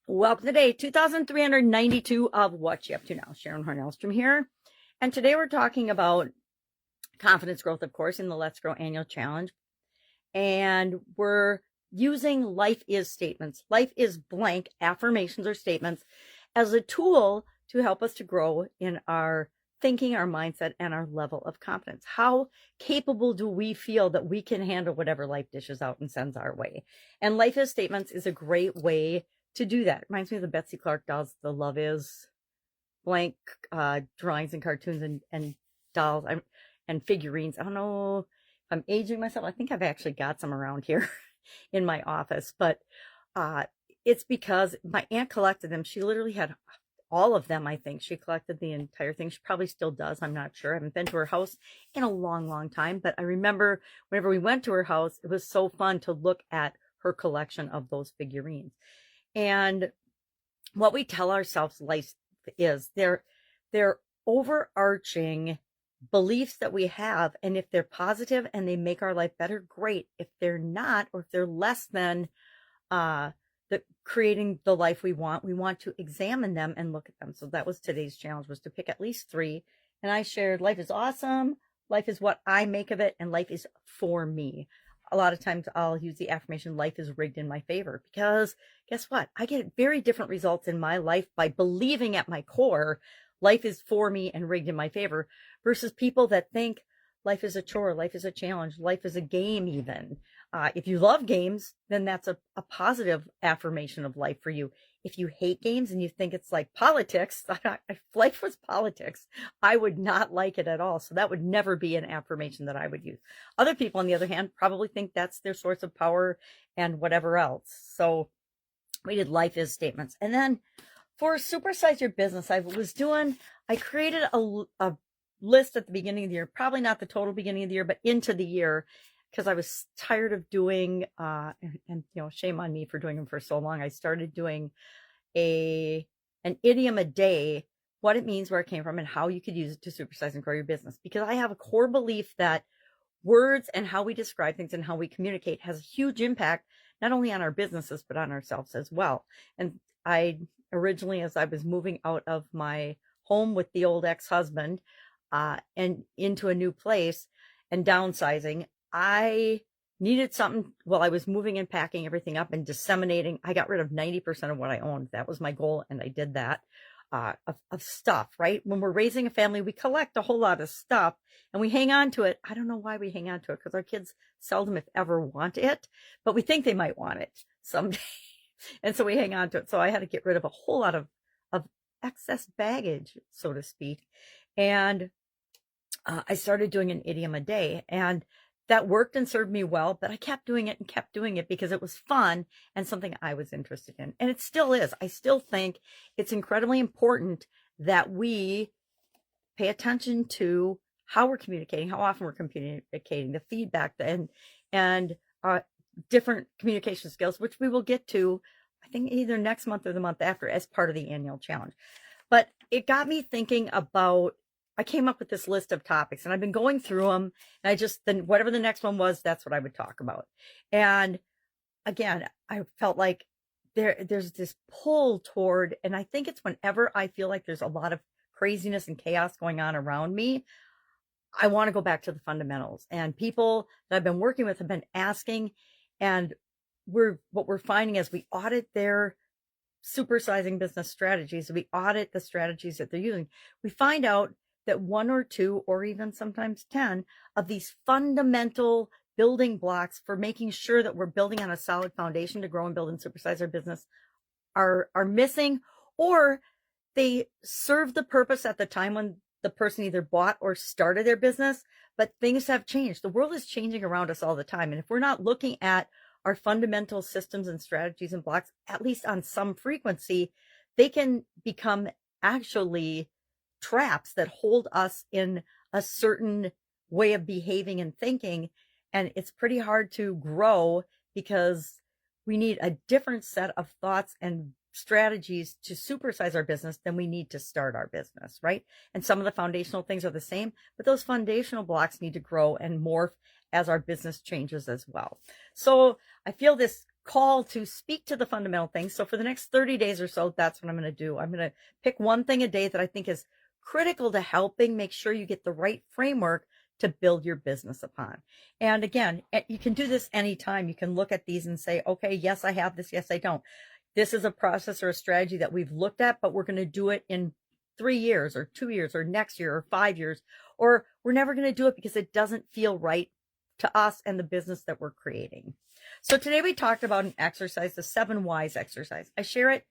Welcome to day 2392 of What You Up To Now. Sharon Horne-Ellstrom here. And today we're talking about confidence growth, of course, in the Let's Grow annual challenge. And we're using life is statements. Life is blank affirmations or statements as a tool to help us to grow in our thinking, our mindset, and our level of confidence. How capable do we feel that we can handle whatever life dishes out and sends our way? And life is statements is a great way to do that. It reminds me of the Betsy Clark dolls, the love is blank drawings and cartoons and dolls and figurines. I don't know if I'm aging myself. I think I've actually got some around here in my office, but it's because my aunt collected them. She literally had all of them. I think she collected the entire thing. She probably still does. I'm not sure. I haven't been to her house in a long, long time, but I remember whenever we went to her house, it was so fun to look at her collection of those figurines. And what we tell ourselves life is they're overarching beliefs that we have. And if they're positive and they make our life better, great. If they're not, or if they're less than creating the life we want to examine them and look at them. So that was today's challenge, was to pick at least 3. And I shared life is awesome, life is what I make of it, and life is for me. A lot of times I'll use the affirmation, life is rigged in my favor, because guess what? I get very different results in my life by believing at my core, life is for me and rigged in my favor, versus people that think life is a chore, life is a challenge, life is a game even. If you love games, then that's a positive affirmation of life for you. If you hate games and you think it's like politics, if life was politics, I would not like it at all. So that would never be an affirmation that I would use. Other people, on the other hand, probably think that's their source of power and whatever else. So we did life is statements. And then for Supersize Your Business, I created a list at the beginning of the year, probably not the total beginning of the year, but into the year, because I was tired of doing, and shame on me for doing them for so long. I started doing an idiom a day, what it means, where it came from, and how you could use it to supersize and grow your business. Because I have a core belief that words and how we describe things and how we communicate has a huge impact, not only on our businesses, but on ourselves as well. And I originally, as I was moving out of my home with the old ex-husband, and into a new place and downsizing, I needed something while I was moving and packing everything up and disseminating. I got rid of 90% of what I owned. That was my goal. And I did that, of stuff, right? When we're raising a family, we collect a whole lot of stuff and we hang on to it. I don't know why we hang on to it, because our kids seldom, if ever, want it, but we think they might want it someday. And so we hang on to it. So I had to get rid of a whole lot of excess baggage, so to speak. And I started doing an idiom a day, and that worked and served me well, but I kept doing it because it was fun and something I was interested in. And it still is. I still think it's incredibly important that we pay attention to how we're communicating, how often we're communicating, the feedback, and different communication skills, which we will get to, I think, either next month or the month after as part of the annual challenge. But it got me thinking about, I came up with this list of topics and I've been going through them, and then whatever the next one was, that's what I would talk about. And again, I felt like there's this pull toward, and I think it's whenever I feel like there's a lot of craziness and chaos going on around me, I want to go back to the fundamentals. And people that I've been working with have been asking, and what we're finding as we audit their supersizing business strategies, we audit the strategies that they're using, we find out that 1 or 2 or even sometimes 10 of these fundamental building blocks for making sure that we're building on a solid foundation to grow and build and supersize our business are missing, or they serve the purpose at the time when the person either bought or started their business, but things have changed. The world is changing around us all the time. And if we're not looking at our fundamental systems and strategies and blocks, at least on some frequency, they can become actually traps that hold us in a certain way of behaving and thinking. And it's pretty hard to grow because we need a different set of thoughts and strategies to supersize our business than we need to start our business, right? And some of the foundational things are the same, but those foundational blocks need to grow and morph as our business changes as well. So I feel this call to speak to the fundamental things. So for the next 30 days or so, that's what I'm going to do. I'm going to pick one thing a day that I think is critical to helping make sure you get the right framework to build your business upon. And again, you can do this anytime. You can look at these and say, okay, yes, I have this. Yes, I don't. This is a process or a strategy that we've looked at, but we're going to do it in 3 years or 2 years or next year or 5 years, or we're never going to do it because it doesn't feel right to us and the business that we're creating. So today we talked about an exercise, the 7 whys exercise. I share it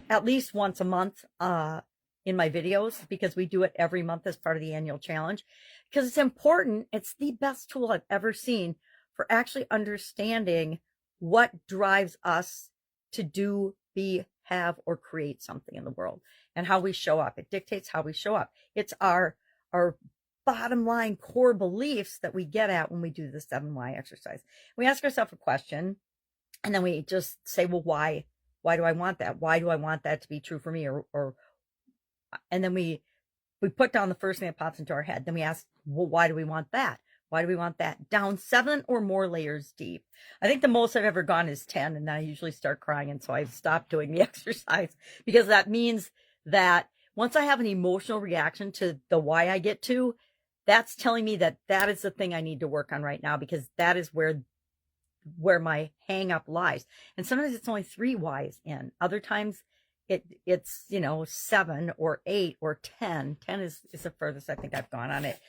at least once a month in my videos because we do it every month as part of the annual challenge because it's important. It's the best tool I've ever seen for actually understanding what drives us to do, be, have, or create something in the world and how we show up. It dictates how we show up. It's our bottom line core beliefs that we get at when we do the 7 why exercise. We ask ourselves a question and then we just say, well, why do I want that? Why do I want that to be true for me? And then we put down the first thing that pops into our head. Then we ask, well, why do we want that? Why do we want that? Down 7 or more layers deep. I think the most I've ever gone is 10, and then I usually start crying, and so I've stopped doing the exercise because that means that once I have an emotional reaction to the why I get to, that's telling me that that is the thing I need to work on right now because that is where my hang up lies. And sometimes it's only 3 whys in. Other times it's 7 or 8 or 10. 10 is the furthest I think I've gone on it.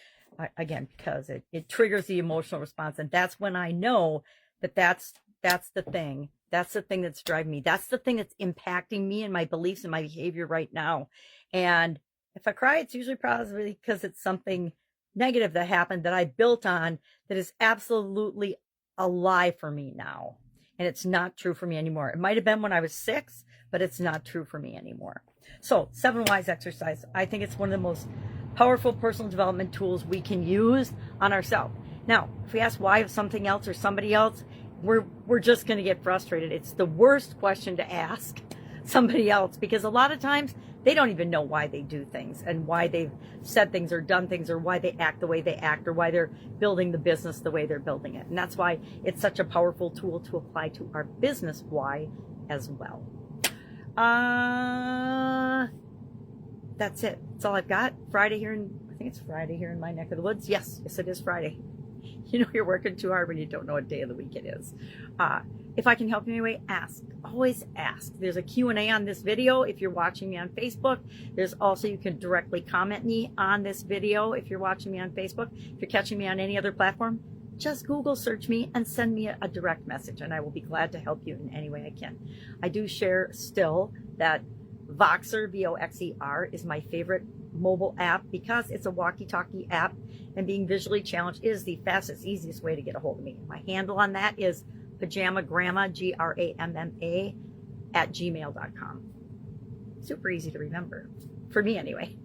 Again, because it triggers the emotional response. And that's when I know that that's the thing. That's the thing that's driving me. That's the thing that's impacting me and my beliefs and my behavior right now. And if I cry, it's usually probably because it's something negative that happened that I built on that is absolutely a lie for me now. And it's not true for me anymore. It might have been when I was 6, but it's not true for me anymore. So 7 whys exercise. I think it's one of the most powerful personal development tools we can use on ourselves. Now, if we ask why of something else or somebody else, we're just going to get frustrated. It's the worst question to ask somebody else because a lot of times they don't even know why they do things and why they've said things or done things or why they act the way they act or why they're building the business the way they're building it. And that's why it's such a powerful tool to apply to our business why as well. That's it. That's all I've got. I think it's Friday here in my neck of the woods. Yes, it is Friday. You know you're working too hard when you don't know what day of the week it is. If I can help you in any way, ask. Always ask. There's a Q&A on this video if you're watching me on Facebook. There's also, you can directly comment me on this video if you're watching me on Facebook. If you're catching me on any other platform, just Google search me and send me a direct message, and I will be glad to help you in any way I can. I do share still that Voxer, VOXER, is my favorite mobile app because it's a walkie-talkie app, and being visually challenged is the fastest, easiest way to get a hold of me. My handle on that is pajamagramma, GRAMMA, @gmail.com. Super easy to remember. For me, anyway.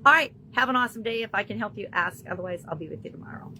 All right. Have an awesome day. If I can help you, ask. Otherwise, I'll be with you tomorrow.